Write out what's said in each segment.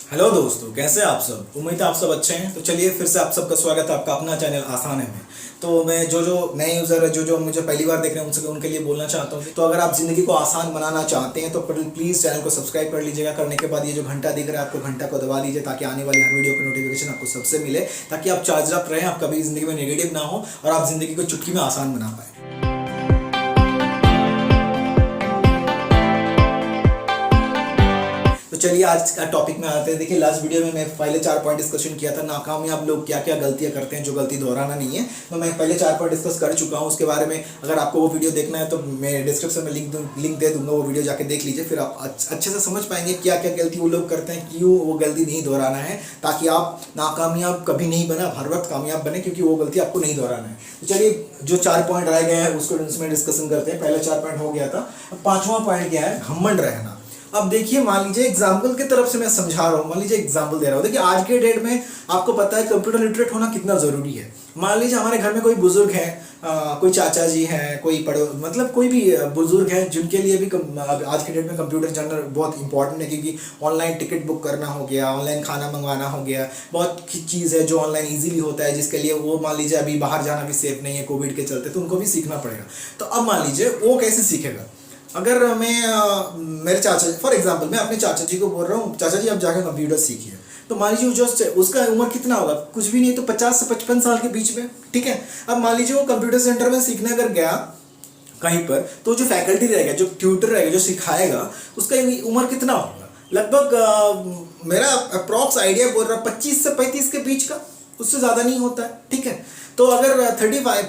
Hello दोस्तों, कैसे हैं आप सब। उम्मीद है आप सब अच्छे हैं। तो चलिए फिर से आप सबका स्वागत है आपका अपना चैनल आसान है में। तो मैं जो नए यूज़र है जो मुझे पहली बार देख रहे हैं उनके लिए बोलना चाहता हूँ कि तो अगर आप ज़िंदगी को आसान बनाना चाहते हैं तो प्लीज़ चैनल को सब्सक्राइब कर लीजिएगा। करने के बाद ये जो घंटा दिख रहा है आपको घंटा को दबा दीजिए ताकि आने वाली हर वीडियो की नोटिफिकेशन आपको सबसे मिले, ताकि आप चार्ज अप रहें, आप कभी ज़िंदगी में नेगेटिव ना हो और आप ज़िंदगी को चुटकी में आसान बना पाए। तो चलिए आज का टॉपिक में आते हैं। देखिए लास्ट वीडियो में मैं पहले 4 पॉइंट डिस्कशन किया था, नाकामयाब लोग क्या क्या गलतियां करते हैं जो गलती दोहराना नहीं है। तो मैं पहले 4 पॉइंट डिस्कस कर चुका हूं, उसके बारे में अगर आपको वो वीडियो देखना है तो मैं डिस्क्रिप्शन में लिंक दे दूंगा, वो वीडियो जाके देख लीजिए। फिर आप अच्छे से समझ पाएंगे क्या क्या गलती वो लोग करते हैं, क्यों वो गलती नहीं दोहराना है, ताकि आप नाकामयाब कभी नहीं बने, हर वक्त कामयाब बने, क्योंकि वो गलती आपको नहीं दोहराना है। तो चलिए जो 4 पॉइंट रह गए हैं उसको इसमें डिस्कशन करते हैं। पहले 4 पॉइंट हो गया था, अब 5वां पॉइंट क्या है, घमंड रहना। अब देखिए, मान लीजिए एग्जाम्पल की तरफ से मैं समझा रहा हूँ, मान लीजिए एग्जाम्पल दे रहा हूँ। देखिए आज के डेट में आपको पता है कंप्यूटर लिटरेट होना कितना ज़रूरी है। मान लीजिए हमारे घर में कोई बुजुर्ग है, कोई चाचा जी हैं, कोई मतलब कोई भी बुजुर्ग हैं जिनके लिए भी आज के डेट में कंप्यूटर जानना बहुत इंपॉर्टेंट है, क्योंकि ऑनलाइन टिकट बुक करना हो गया, ऑनलाइन खाना मंगवाना हो गया, बहुत चीज़ है जो ऑनलाइन ईजिली होता है, जिसके लिए वो मान लीजिए अभी बाहर जाना भी सेफ नहीं है कोविड के चलते, तो उनको भी सीखना पड़ेगा। तो अब मान लीजिए वो कैसे सीखेगा। अगर मैं मेरे चाचा, फॉर एग्जांपल मैं अपने चाचा जी को बोल रहा हूँ, चाचा जी आप जाकर कंप्यूटर सीखिए, तो मान लीजिए जो उसका उम्र कितना होगा, कुछ भी नहीं तो 50 से 55 साल के बीच में, ठीक है। अब मान लीजिए वो कंप्यूटर सेंटर में सीखने अगर गया कहीं पर, तो जो फैकल्टी रहेगा, जो ट्यूटर रहेगा, जो सिखाएगा, उसका उम्र कितना होगा, लगभग मेरा अप्रॉक्स आइडिया बोल रहा 25 से 35 के बीच का, उससे ज़्यादा नहीं होता है, ठीक है। तो अगर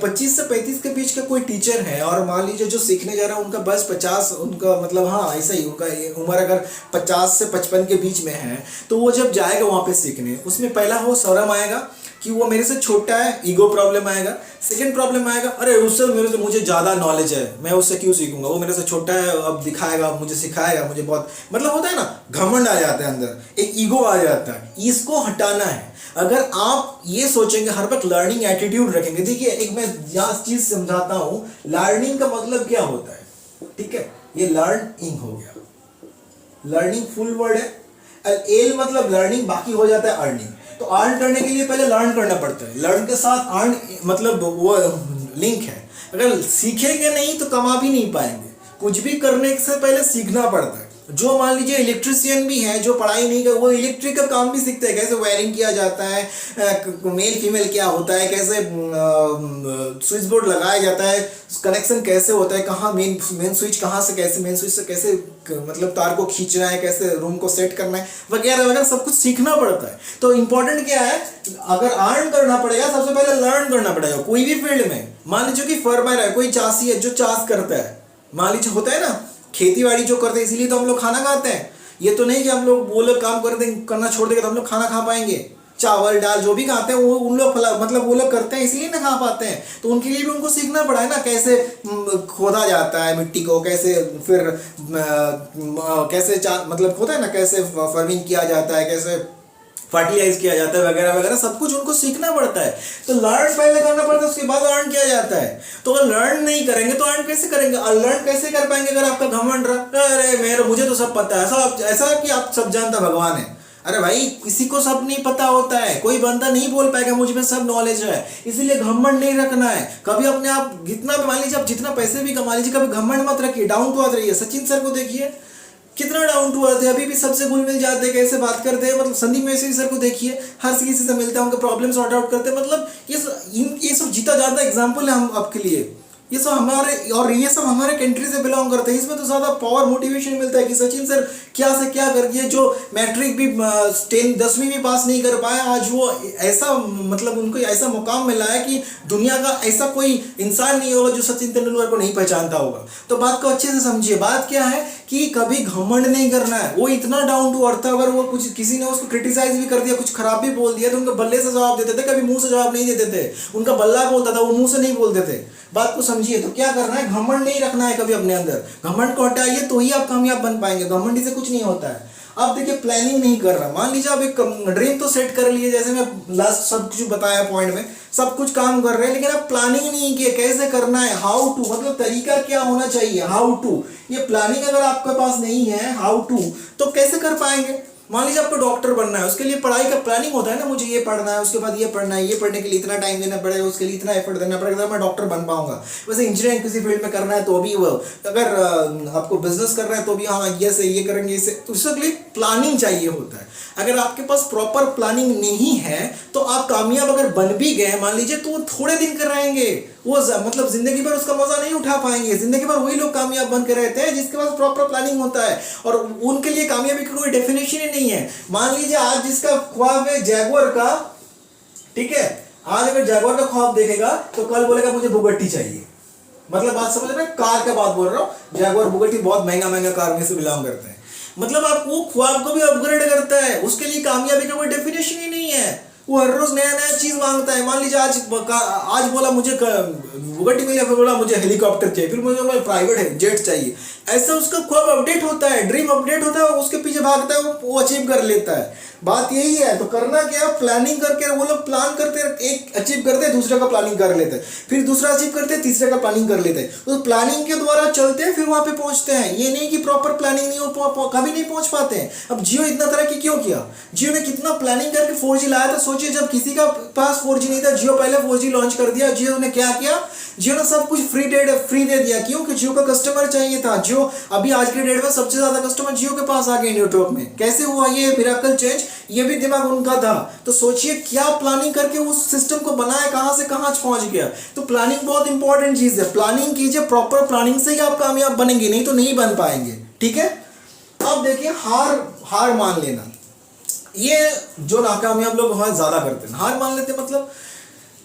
25 से 35 के बीच का कोई टीचर है और मान लीजिए जो सीखने जा रहा है उनका बस 50, उनका मतलब हाँ ऐसा ही, उनका उम्र अगर 50 से 55 के बीच में है, तो वो जब जाएगा वहाँ पे सीखने, उसमें पहला वो शर्म आएगा कि वो मेरे से छोटा है, ईगो प्रॉब्लम आएगा। सेकंड प्रॉब्लम आएगा, अरे उससे मुझे ज़्यादा नॉलेज है, मैं उससे क्यों सीखूंगा, वो मेरे से छोटा है, अब दिखाएगा, मुझे सिखाएगा, मुझे बहुत मतलब होता है ना, घमंड आ जाता है अंदर, एक ईगो आ जाता है। इसको हटाना है। अगर आप ये सोचेंगे, हर वक्त लर्निंग एटीट्यूड रखेंगे। देखिए एक मैं यहाँ चीज़ समझाता हूँ, लर्निंग का मतलब क्या होता है, ठीक है। ये लर्निंग हो गया, लर्निंग फुल वर्ड है, एल मतलब लर्निंग, बाकी हो जाता है अर्निंग। तो अर्न करने के लिए पहले लर्न करना पड़ता है, लर्न के साथ अर्न मतलब वो लिंक है। अगर सीखेंगे नहीं तो कमा भी नहीं पाएंगे, कुछ भी करने से पहले सीखना पड़ता है। जो मान लीजिए इलेक्ट्रिशियन भी है, जो पढ़ाई नहीं कर, वो इलेक्ट्रिक का काम भी सीखते हैं, कैसे वायरिंग किया जाता है, मेल फीमेल क्या होता है, कैसे स्विच बोर्ड लगाया जाता है, कनेक्शन कैसे होता है, कहाँ मेन स्विच कहाँ से कैसे, मेन स्विच से कैसे मतलब तार को खींचना है, कैसे रूम को सेट करना है, वगैरह वगैरह सब कुछ सीखना पड़ता है। तो इंपॉर्टेंट क्या है, अगर अर्न करना पड़ेगा सबसे पहले लर्न करना पड़ेगा। कोई भी फील्ड में, मान लीजिए कि फार्मर है, कोई चासी है जो चाष करता है, मान लीजिए होता है ना, खेती बाड़ी जो करते हैं, इसीलिए तो हम लोग खाना खाते हैं। ये तो नहीं कि हम लोग वो लोग काम करना छोड़ देंगे तो हम लोग खाना खा पाएंगे। चावल दाल जो भी खाते हैं वो उन लोग मतलब वो लोग करते हैं, इसलिए ना खा पाते हैं। तो उनके लिए भी उनको सीखना पड़ा है ना, कैसे खोदा जाता है मिट्टी को, कैसे फिर कैसे मतलब होता है ना, कैसे फार्मिंग किया जाता है, कैसे फर्टिलाइज किया जाता है, वगैरह वगैरह सब कुछ उनको सीखना पड़ता है। तो लर्न पहले करना पड़ता है, उसके बाद अर्न किया जाता है। तो अगर लर्न नहीं करेंगे तो अर्न कैसे करेंगे, और लर्न कैसे कर पाएंगे अगर आपका घमंड रहा, अरे मुझे तो सब पता है, ऐसा कि आप सब जानता भगवान है। अरे भाई, किसी को सब नहीं पता होता है, कोई बंदा नहीं बोल पाएगा मुझ में सब नॉलेज है। इसीलिए घमंड नहीं रखना है कभी अपने आप। जितना मान लीजिए आप जितना पैसे भी कमा लीजिए, कभी घमंड मत रखिए, डाउन टू अर्थ रहिए। सचिन सर को देखिए कितना डाउन टू अर्थ है, अभी भी सबसे घुल मिल जाते हैं, कैसे बात करते हैं। मतलब संदीप मेहसी सर को देखिए, हर किसी से मिलते हैं, उनके प्रॉब्लम सॉर्ट आउट करते हैं। मतलब ये सब जीता जाता एग्जाम्पल है हम आपके लिए। ये सब हमारे, और ये सब हमारे कंट्री से बिलोंग करते हैं। इसमें तो ज़्यादा पावर मोटिवेशन मिलता है कि सचिन सर क्या से क्या कर दिए, जो मैट्रिक भी 10वीं भी पास नहीं कर पाया, आज वो ऐसा मतलब उनको ऐसा मुकाम मिला है कि दुनिया का ऐसा कोई इंसान नहीं होगा जो सचिन तेंदुलकर को नहीं पहचानता होगा। तो बात को अच्छे से समझिए। बात क्या है कि कभी घमंड नहीं करना है। वो इतना डाउन टू अर्थ था, अगर वो कुछ किसी ने उसको क्रिटिसाइज भी कर दिया, कुछ खराब भी बोल दिया, तो उनके बल्ले से जवाब देते थे, कभी मुंह से जवाब नहीं देते थे। उनका बल्ला बोलता था, वो मुंह से नहीं बोलते थे। बात को समझिए। तो क्या करना है, घमंड नहीं रखना है कभी अपने अंदर। घमंड को हटाइए तो ही आप कामयाब बन पाएंगे, घमंडी से कुछ नहीं होता है। अब देखिए प्लानिंग नहीं कर रहा, मान लीजिए आप एक ड्रीम तो सेट कर लिए, जैसे मैं लास्ट सब कुछ बताया पॉइंट में, सब कुछ काम कर रहे हैं, लेकिन आप प्लानिंग नहीं किए कैसे करना है, हाउ टू, मतलब तरीका क्या होना चाहिए, हाउ टू। ये प्लानिंग अगर आपके पास नहीं है, हाउ टू, तो कैसे कर पाएंगे। मान लीजिए आपको डॉक्टर बनना है, उसके लिए पढ़ाई का प्लानिंग होता है ना, मुझे ये पढ़ना है, उसके बाद ये पढ़ना है, ये पढ़ने के लिए इतना टाइम देना पड़ेगा, उसके लिए इतना एफर्ट देना पड़ेगा, मैं डॉक्टर बन पाऊंगा। वैसे इंजीनियरिंग किसी फील्ड में करना है तो भी वो, अगर आपको बिजनेस करना है तो भी हाँ ये से ये करेंगे, इससे तो उसके लिए प्लानिंग चाहिए होता है। अगर आपके पास प्रॉपर प्लानिंग नहीं है तो आप कामयाब अगर बन भी गए मान लीजिए तो वो थोड़े दिन कर रहेंगे, वो मतलब जिंदगी भर उसका मजा नहीं उठा पाएंगे। जिंदगी भर वही लोग कामयाब बन के रहते हैं जिसके पास प्रॉपर प्लानिंग होता है, और उनके लिए कामयाबी की कोई डेफिनेशन ही नहीं है। मान लीजिए आज जिसका ख्वाब है जैगुआर का, ठीक है, आज अगर जैगुआर का ख्वाब देखेगा तो कल बोलेगा मुझे बुगट्टी चाहिए। मतलब बात समझ रहे हैं, कार का बात बोल रहा हूँ, जैगुआर बुगट्टी बहुत महंगा महंगा कार में से बिलोंग करते हैं। मतलब आप वो ख्वाब को भी अपग्रेड करता है, उसके लिए कामयाबी का कोई डेफिनेशन ही नहीं है। वो हर रोज नया नया चीज मांगता है। मान लीजिए आज बोला मुझे बुगट्टी मिली, फिर बोला मुझे हेलीकॉप्टर चाहिए, फिर मुझे प्राइवेट जेट चाहिए। ऐसा उसका ख्वाब अपडेट होता है, ड्रीम अपडेट होता है, उसके पीछे भागता है, वो अचीव कर लेता है। बात यही है। तो करना क्या, प्लानिंग करके वो लोग प्लान करते हैं, एक अचीव करते हैं, दूसरे का प्लानिंग कर लेते हैं, फिर दूसरा अचीव करते हैं, तीसरे का प्लानिंग कर लेते हैं। तो प्लानिंग के द्वारा चलते हैं, फिर वहां पे पहुंचते हैं। ये नहीं कि प्रॉपर प्लानिंग नहीं हो, कभी नहीं पहुंच पाते हैं। अब जियो इतना तरक्की क्यों किया? जियो ने कितना प्लानिंग करके 4G लाया था। सोचिए जब किसी का पास 4G नहीं था, जियो पहले 4G लॉन्च कर दिया। जियो ने क्या किया, जियो ने सब कुछ फ्री दे दिया। क्यों? कि जियो का कस्टमर चाहिए था। जियो अभी आज के डेट में सबसे ज्यादा कस्टमर जियो के पास आ गए नेटवर्क में। कैसे हुआ ये मिरेकल चेंज? ये भी दिमाग उनका था। तो सोचिए क्या प्लानिंग करके उस सिस्टम को बनाया, कहां से कहां पहुंच गया। तो प्लानिंग बहुत इंपॉर्टेंट चीज है। प्लानिंग कीजिए, प्रॉपर प्लानिंग से ही आप कामयाब बनेंगे, नहीं तो नहीं बन पाएंगे। ठीक है। अब देखिए हार मान लेना, ये जो नाकामयाब लोग बहुत ज्यादा करते हैं। हार मान लेते मतलब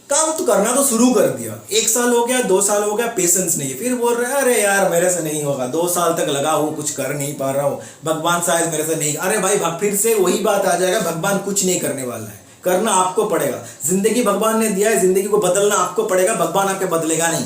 काम तो करना तो शुरू कर दिया, 1 साल हो गया, 2 साल हो गया, पेशेंस नहीं है, फिर बोल रहे हैं अरे यार मेरे से नहीं होगा, 2 साल तक लगा हूँ कुछ कर नहीं पा रहा हूँ, भगवान शायद मेरे से नहीं। अरे भाई फिर से वही बात आ जाएगा, भगवान कुछ नहीं करने वाला है, करना आपको पड़ेगा। जिंदगी भगवान ने दिया है, जिंदगी को बदलना आपको पड़ेगा, भगवान आपके बदलेगा नहीं।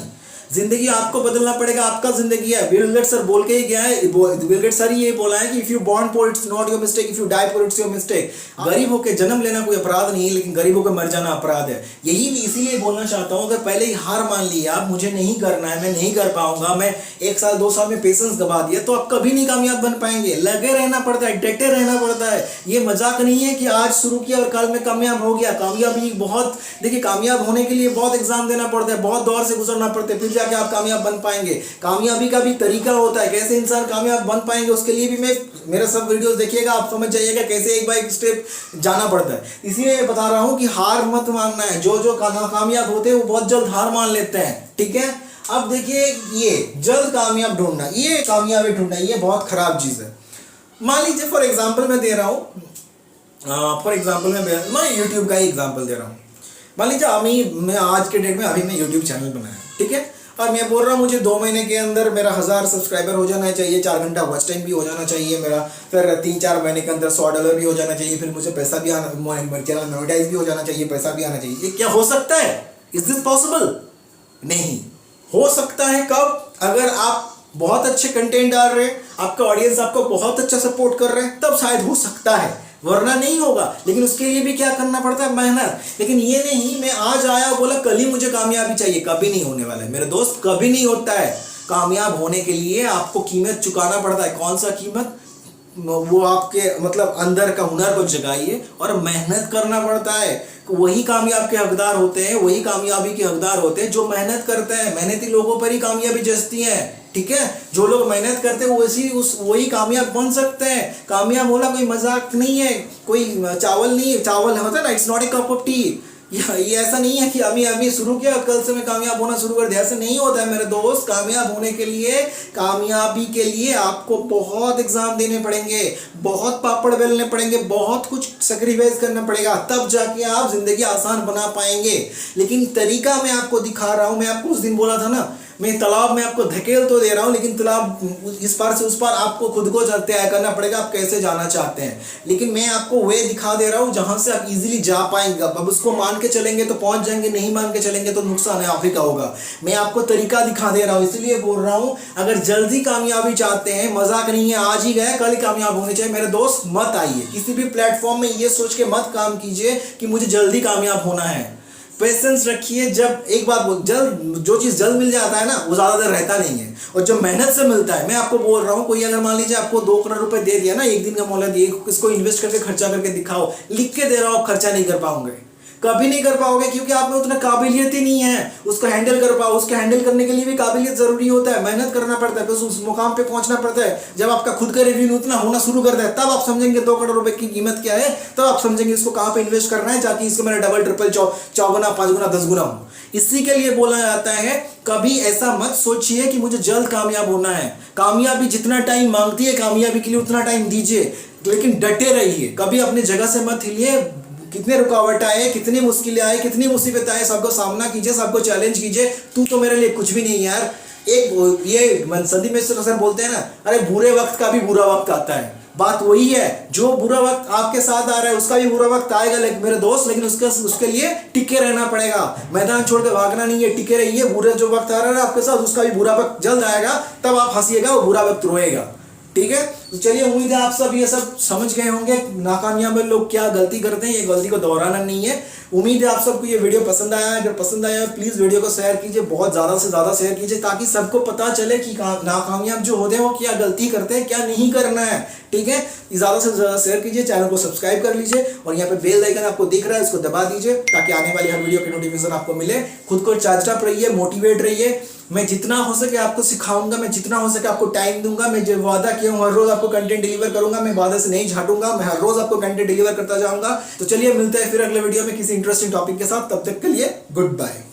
जिंदगी आपको बदलना पड़ेगा, आपका जिंदगी है। बिल गेट्स सर बोल के ही गया है, बिल गेट्स सर ये बोला है कि if you born poor it's not your mistake, if you die poor it's your mistake. गरीब होकर जन्म लेना कोई अपराध नहीं है, लेकिन गरीब होकर मर जाना अपराध है। यही इसीलिए बोलना चाहता हूं, अगर पहले ही हार मान ली आप, मुझे नहीं करना है, मैं नहीं कर पाऊंगा, मैं 1 साल 2 साल में पेशेंस गवा दिया, तो आप कभी नहीं कामयाब बन पाएंगे। लगे रहना पड़ता है, डटे रहना पड़ता है। ये मजाक नहीं है कि आज शुरू किया और कल में कामयाब हो गया। कामयाबी बहुत, देखिए कामयाब होने के लिए बहुत एग्जाम देना पड़ता है, बहुत दौर से गुजरना पड़ता है, फिर जाके आप कामयाब बन पाएंगे। कामयाबी का भी तरीका होता है, कैसे इंसान कामयाब बन पाएंगे उसके लिए भी मैं मेरा सब वीडियोस देखिएगा, आप समझ जाइएगा कैसे एक बार एक स्टेप जाना पड़ता है। इसीलिए बता रहा हूं कि हार मत मानना है। जो कामयाब होते हैं वो बहुत जल्द हार मान लेते हैं। ठीक है। अब देखिए ये जल्द कामयाब ढूंढना, ये कामयाबी ढूंढना, ये बहुत खराब चीज है। मान लीजिए फॉर एग्जाम्पल मैं दे रहा हूँ, मैं यूट्यूब का ही एग्जाम्पल दे रहा हूँ। मान लीजिए मैं आज के डेट में मैं यूट्यूब चैनल बनाया, ठीक है, और मैं बोल रहा हूँ मुझे 2 महीने के अंदर मेरा 1000 सब्सक्राइबर हो जाना चाहिए, 4 घंटा वॉच टाइम भी हो जाना चाहिए मेरा, फिर 3-4 महीने के अंदर $100 भी हो जाना चाहिए, फिर मुझे पैसा भी आना, चैनल मोनेटाइज भी हो जाना चाहिए, पैसा भी आना चाहिए। ये क्या हो सकता है? Is this possible? नहीं हो सकता है। कब? अगर आप बहुत अच्छे कंटेंट डाल रहे हैं, आपका ऑडियंस आपको बहुत अच्छा सपोर्ट कर रहे हैं, तब शायद हो सकता है, वरना नहीं होगा। लेकिन उसके लिए भी क्या करना पड़ता है? मेहनत। लेकिन ये नहीं मैं आज आया बोला कल ही मुझे कामयाबी चाहिए, कभी नहीं होने वाला है मेरे दोस्त, कभी नहीं होता है। कामयाब होने के लिए आपको कीमत चुकाना पड़ता है। कौन सा कीमत? वो आपके मतलब अंदर का हुनर को जगाइए और मेहनत करना पड़ता है। वही कामयाब के हकदार होते हैं, वही कामयाबी के हकदार होते हैं जो मेहनत करते हैं। मेहनती लोगों पर ही कामयाबी जचती है। ठीक है। जो लोग मेहनत करते हैं वही कामयाब बन सकते हैं। कामयाब होना कोई मजाक नहीं है, कोई चावल नहीं है, चावल होता है ना, it's not a cup of T. ये ऐसा नहीं है कि अभी शुरू किया कल से मैं कामयाब होना शुरू कर दिया, ऐसा नहीं होता है मेरे दोस्त। कामयाब होने के लिए, कामयाबी के लिए आपको बहुत एग्जाम देने पड़ेंगे, बहुत पापड़ बेलने पड़ेंगे, बहुत कुछ सेक्रीफाइस करना पड़ेगा, तब जाके आप जिंदगी आसान बना पाएंगे। लेकिन तरीका मैं आपको दिखा रहा हूं। मैं आपको उस दिन बोला था ना, मैं तालाब में आपको धकेल तो दे रहा हूं, लेकिन तालाब इस पार से उस पार आपको खुद को तय करना पड़ेगा, आप कैसे जाना चाहते हैं। लेकिन मैं आपको वे दिखा दे रहा हूं जहां से आप इजीली जा पाएंगे। अब उसको मान के चलेंगे तो पहुंच जाएंगे, नहीं मान के चलेंगे तो नुकसान है आप ही का होगा। मैं आपको तरीका दिखा दे रहा हूं, इसलिए बोल रहा हूं अगर जल्दी कामयाबी चाहते हैं, मजाक नहीं है, आज ही गए कल ही कामयाब होने चाहिए। मेरे दोस्त मत आइए किसी भी प्लेटफॉर्म में ये सोच के मत काम कीजिए कि मुझे जल्दी कामयाब होना है। पेशेंस रखिए। जब एक बात बोल, जल्द जो चीज़ जल्द मिल जाता है ना वो ज़्यादा देर रहता नहीं है, और जब मेहनत से मिलता है, मैं आपको बोल रहा हूँ, कोई अगर मान लीजिए आपको 2 करोड़ रुपए दे दिया ना, एक दिन का मोहलत, इसको इन्वेस्ट करके खर्चा करके दिखाओ, लिख के दे रहा हूँ, खर्चा नहीं कर पाओगे, कभी नहीं कर पाओगे, क्योंकि आप में उतना काबिलियत ही नहीं है उसको हैंडल कर पाओ। उसको हैंडल करने के लिए भी काबिलियत जरूरी होता है, मेहनत करना पड़ता है, बस उस मुकाम पे पहुंचना पड़ता है। जब आपका खुद का रेवेन्यू उतना होना शुरू कर दे, तब आप समझेंगे 2 करोड़ रुपए की कीमत क्या है, तब आप समझेंगे इसको कहाँ पे इन्वेस्ट करना है, ताकि इसको मेरा डबल ट्रिपल चौगुना 5 गुना 10 गुना हो। इसी के लिए बोला जाता है, कभी ऐसा मत सोचिए कि मुझे जल्द कामयाब होना है। कामयाबी जितना टाइम मांगती है, कामयाबी के लिए उतना टाइम दीजिए, लेकिन डटे रहिए, कभी अपनी जगह से मत हिलिए। कितने रुकावट आए, कितनी मुश्किलें आए, कितनी मुसीबत आए, सबको सामना कीजिए, सबको चैलेंज कीजिए। तू तो मेरे लिए कुछ भी नहीं यार। एक ये संदीप मिश्र सर बोलते हैं ना, अरे बुरे वक्त का भी बुरा वक्त आता है। बात वही है, जो बुरा वक्त आपके साथ आ रहा है उसका भी बुरा वक्त आएगा, लेकिन मेरे दोस्त, लेकिन उसके लिए टिके रहना पड़ेगा। मैदान छोड़ के भागना नहीं है, टिके रहिए। बुरा जो वक्त आ रहा है आपके साथ, उसका भी बुरा वक्त जल्द आएगा, तब आप हंसिएगा, वो बुरा वक्त रोएगा। ठीक है, तो चलिए, उम्मीद है आप सब ये सब समझ गए होंगे, नाकामयाब लोग क्या गलती करते हैं, ये गलती को दोहराना नहीं है। उम्मीद है आप सबको ये वीडियो पसंद आया है। अगर पसंद आया है प्लीज़ वीडियो को शेयर कीजिए, बहुत ज़्यादा से ज़्यादा शेयर कीजिए, ताकि सबको पता चले कि नाकामयाब जो होते हैं वो क्या गलती करते हैं, क्या नहीं करना है। ठीक है, ज़्यादा से ज़्यादा शेयर कीजिए, चैनल को सब्सक्राइब कर लीजिए, और यहाँ पे बेल आइकन आपको दिख रहा है, उसको दबा दीजिए, ताकि आने वाली हर वीडियो की नोटिफिकेशन आपको मिले। खुद को चार्ज अप रहिए, मोटिवेट रहिए। मैं जितना हो सके आपको सिखाऊंगा, मैं जितना हो सके आपको टाइम दूंगा। मैं जो वादा किया हूँ, हर रोज आपको कंटेंट डिलीवर करूंगा, मैं वादा से नहीं झाटूंगा, मैं हर रोज आपको कंटेंट डिलीवर करता जाऊंगा। तो चलिए, मिलते हैं फिर अगले वीडियो में किसी इंटरेस्टिंग टॉपिक के साथ। तब तक के लिए गुड बाय।